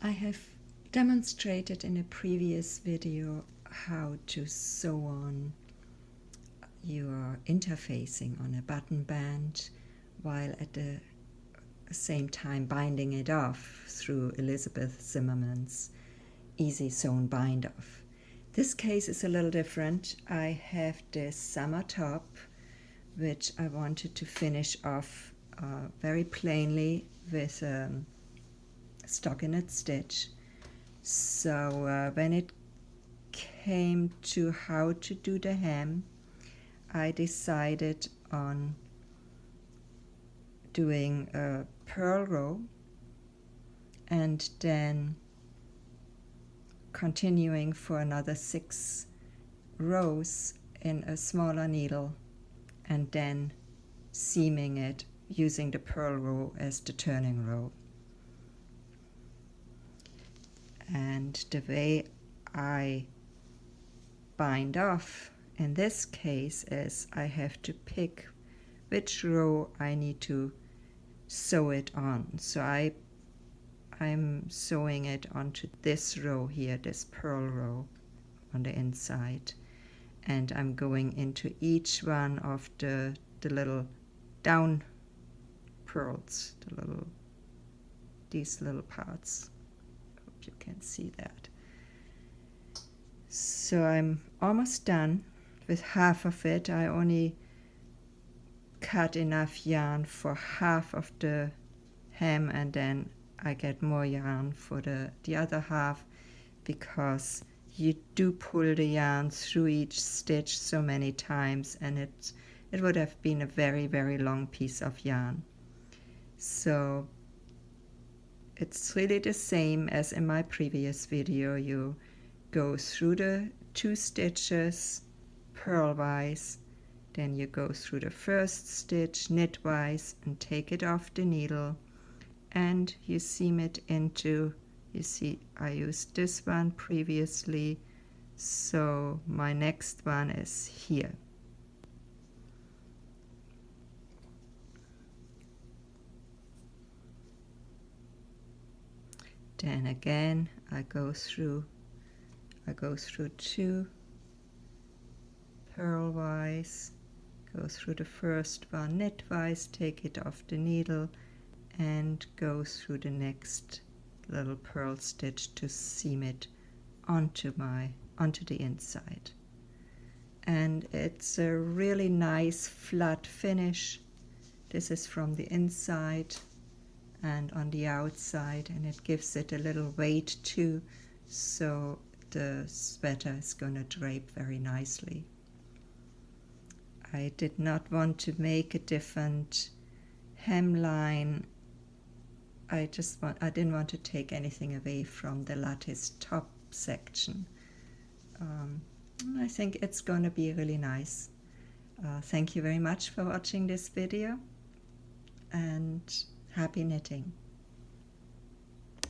I have demonstrated in a previous video how to sew on your interfacing on a button band while at the same time binding it off through Elizabeth Zimmermann's Easy Sewn Bind Off. This case is a little different. I have this summer top which I wanted to finish off very plainly with stockinette stitch. So when it came to how to do the hem, I decided on doing a purl row and then continuing for another 6 rows in a smaller needle and then seaming it using the purl row as the turning row. And the way I bind off in this case is I have to pick which row I need to sew it on. So I'm sewing it onto this row here, this purl row on the inside, and I'm going into each one of the little down purls, these little parts. You can see that. So I'm almost done with half of it. I only cut enough yarn for half of the hem, and then I get more yarn for the other half, because you do pull the yarn through each stitch so many times, and it would have been a very, very long piece of yarn. So it's really the same as in my previous video. You go through the 2 stitches purlwise, then you go through the first stitch knitwise and take it off the needle, and you seam it into, you see I used this one previously, so my next one is here. Then again I go through 2 purlwise, go through the first one knitwise, take it off the needle, and go through the next little purl stitch to seam it onto the inside. And it's a really nice flat finish. This is from the inside and on the outside, and it gives it a little weight too, so the sweater is going to drape very nicely. I did not want to make a different hemline. I didn't want to take anything away from the lattice top section. I think it's going to be really nice. Thank you very much for watching this video, and happy knitting.